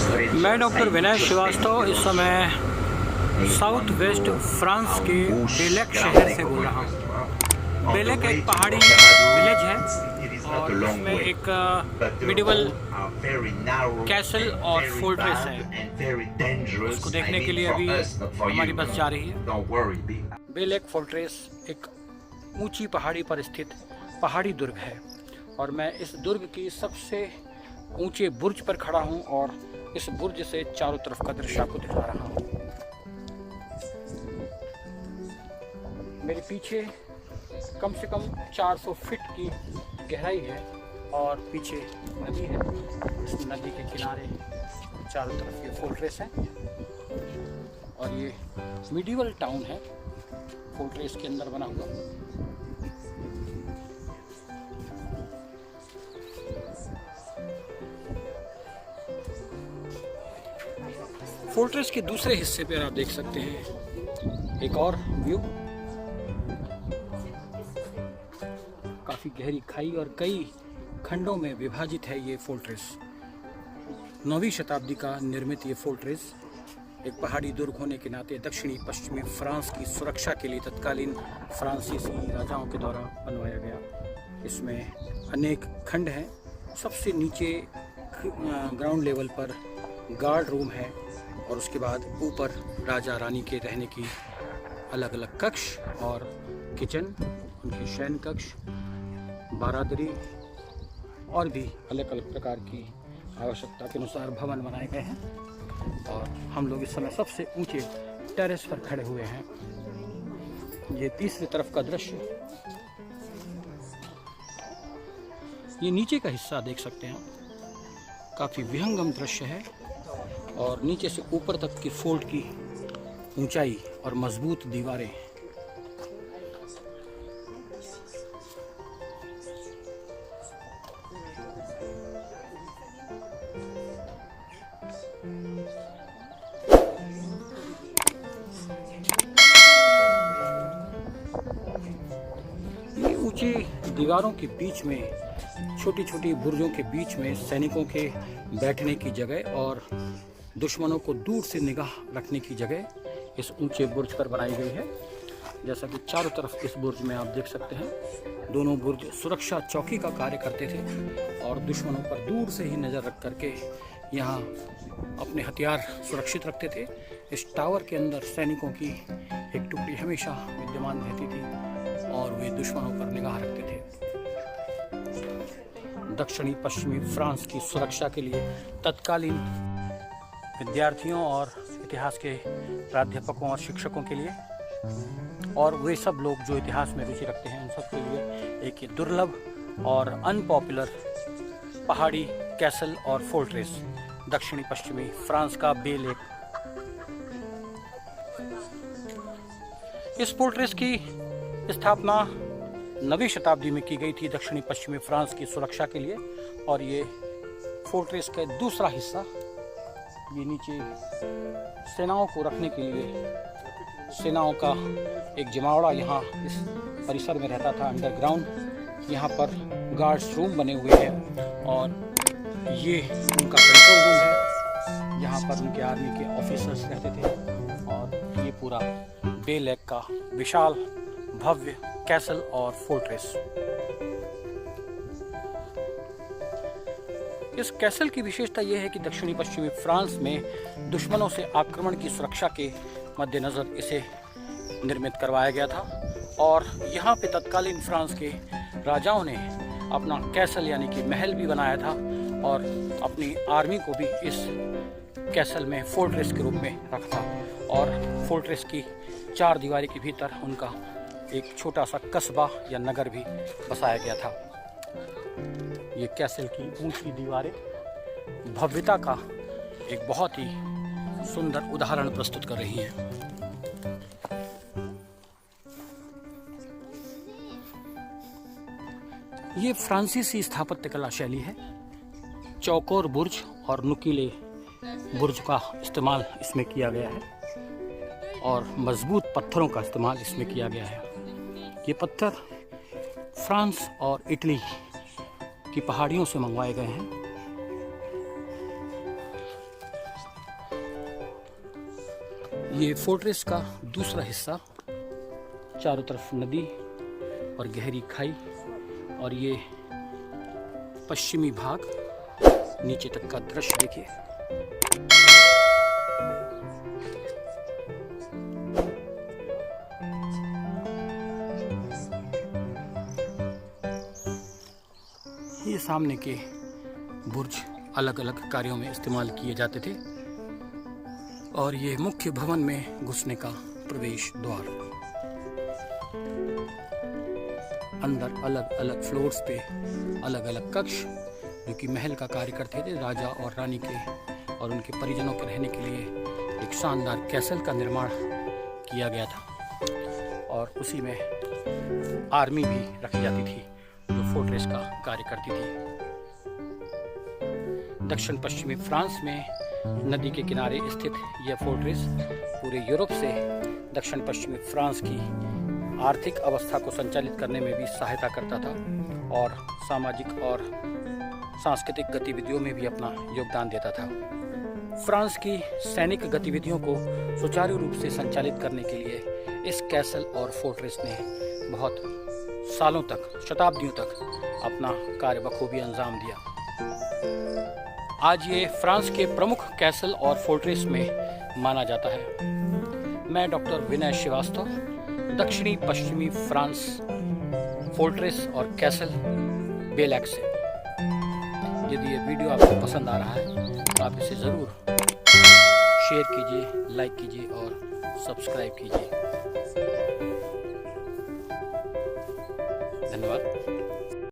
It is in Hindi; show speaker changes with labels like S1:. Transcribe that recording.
S1: मैं डॉक्टर विनय श्रीवास्तव इस समय साउथ वेस्ट फ्रांस के बेलेक शहर से बोल रहा हूँ। बेलेक एक पहाड़ी विलेज है और इसमें एक मिडिवल कैसल और फोर्ट्रेस है। उसको देखने के लिए अभी हमारी बस जा रही है। बेलेक फोर्ट्रेस एक ऊंची पहाड़ी पर स्थित पहाड़ी दुर्ग है और मैं इस दुर्ग की सबसे ऊंचे बुर्ज पर खड़ा हूं और इस बुर्ज से चारों तरफ का दृश्य आपको दिखा रहा हूं। मेरे पीछे कम से कम 400 फीट की गहराई है और पीछे नदी है। इस नदी के किनारे चारों तरफ ये फोर्ट्रेस है और ये मिडिवल टाउन है फोर्ट्रेस के अंदर बना हुआ। फोर्ट्रेस के दूसरे हिस्से पर आप देख सकते हैं एक और व्यू। काफी गहरी खाई और कई खंडों में विभाजित है ये फोर्ट्रेस। 9वीं शताब्दी का निर्मित ये फोर्ट्रेस एक पहाड़ी दुर्ग होने के नाते दक्षिणी पश्चिमी फ्रांस की सुरक्षा के लिए तत्कालीन फ्रांसीसी राजाओं के द्वारा बनवाया गया। इसमें अनेक खंड हैं। सबसे नीचे ग्राउंड लेवल पर गार्ड रूम है और उसके बाद ऊपर राजा रानी के रहने की अलग अलग कक्ष और किचन, उनकी शयन कक्ष, बारादरी और भी अलग अलग प्रकार की आवश्यकता के अनुसार भवन बनाए गए हैं। और हम लोग इस समय सबसे ऊंचे टेरेस पर खड़े हुए हैं। ये तीसरी तरफ का दृश्य। ये नीचे का हिस्सा देख सकते हैं, काफ़ी विहंगम दृश्य है और नीचे से ऊपर तक की फोर्ट की ऊंचाई और मजबूत दीवारें। ये ऊंची दीवारों के बीच में छोटी छोटी बुर्जों के बीच में सैनिकों के बैठने की जगह और दुश्मनों को दूर से निगाह रखने की जगह इस ऊंचे बुर्ज पर बनाई गई है। जैसा कि चारों तरफ इस बुर्ज में आप देख सकते हैं, दोनों बुर्ज सुरक्षा चौकी का कार्य करते थे और दुश्मनों पर दूर से ही नज़र रख करके यहाँ अपने हथियार सुरक्षित रखते थे। इस टावर के अंदर सैनिकों की एक टुकड़ी हमेशा विद्यमान रहती थी और वे दुश्मनों पर निगाह रखते थे। दक्षिणी पश्चिमी फ्रांस की सुरक्षा के लिए तत्कालीन विद्यार्थियों और इतिहास के प्राध्यापकों और शिक्षकों के लिए और वे सब लोग जो इतिहास में रुचि रखते हैं उन सब के लिए एक दुर्लभ और अनपॉपुलर पहाड़ी कैसल और फोर्ट्रेस दक्षिणी पश्चिमी फ्रांस का बेलेक। इस फोर्ट्रेस की स्थापना 9वीं शताब्दी में की गई थी दक्षिणी पश्चिमी फ्रांस की सुरक्षा के लिए और ये फोर्ट्रेस का दूसरा हिस्सा, ये नीचे सेनाओं को रखने के लिए सेनाओं का एक जमावड़ा यहाँ इस परिसर में रहता था अंडरग्राउंड। यहाँ पर गार्ड्स रूम बने हुए हैं और ये उनका कंट्रोल रूम है। यहाँ पर उनके आर्मी के ऑफिसर्स रहते थे और ये पूरा बेलेक का विशाल भव्य कैसल और फोर्ट्रेस। इस कैसल की विशेषता यह है कि दक्षिणी पश्चिमी फ्रांस में दुश्मनों से आक्रमण की सुरक्षा के मद्देनजर इसे निर्मित करवाया गया था और यहाँ पे तत्कालीन फ्रांस के राजाओं ने अपना कैसल यानी कि महल भी बनाया था और अपनी आर्मी को भी इस कैसल में फोर्ट्रेस के रूप में रखा और फोर्ट्रेस की 4 दीवारी के भीतर उनका एक छोटा सा कस्बा या नगर भी बसाया गया था। ये कैसल की ऊंची दीवारें भव्यता का एक बहुत ही सुंदर उदाहरण प्रस्तुत कर रही हैं। ये फ्रांसीसी स्थापत्य कला शैली है। चौकोर बुर्ज और नुकीले बुर्ज का इस्तेमाल इसमें किया गया है और मजबूत पत्थरों का इस्तेमाल इसमें किया गया है। ये पत्थर फ्रांस और इटली की पहाड़ियों से मंगवाए गए हैं। ये फोर्ट्रेस का दूसरा हिस्सा, चारों तरफ नदी और गहरी खाई, और ये पश्चिमी भाग, नीचे तक का दृश्य देखिए। ये सामने के बुर्ज अलग अलग कार्यों में इस्तेमाल किए जाते थे, और ये मुख्य भवन में घुसने का प्रवेश द्वार। अंदर अलग अलग फ्लोर्स पे अलग अलग कक्ष, जो कि महल का कार्य करते थे, राजा और रानी के और उनके परिजनों के रहने के लिए एक शानदार कैसल का निर्माण किया गया था, और उसी में आर्मी भी रखी जाती थी जो फोर्ट्रेस का कार्य करती थी। दक्षिण पश्चिमी फ्रांस में नदी के किनारे स्थित यह फोर्ट्रेस पूरे यूरोप से दक्षिण पश्चिमी फ्रांस की आर्थिक अवस्था को संचालित करने में भी सहायता करता था, और सामाजिक और सांस्कृतिक गतिविधियों में भी अपना योगदान देता था। फ्रांस की सैनिक गतिविधियों को सुचारू रूप से संचालित करने के लिए इस कैसल और फोर्ट्रेस ने बहुत सालों तक, शताब्दियों तक अपना कार्य बखूबी अंजाम दिया। आज ये फ्रांस के प्रमुख कैसल और फोर्ट्रेस में माना जाता है। मैं डॉक्टर विनय श्रीवास्तव, दक्षिणी पश्चिमी फ्रांस फोर्ट्रेस और कैसल बेलैक से। यदि ये वीडियो आपको पसंद आ रहा है तो आप इसे ज़रूर शेयर कीजिए, लाइक कीजिए और सब्सक्राइब कीजिए। धन्यवाद।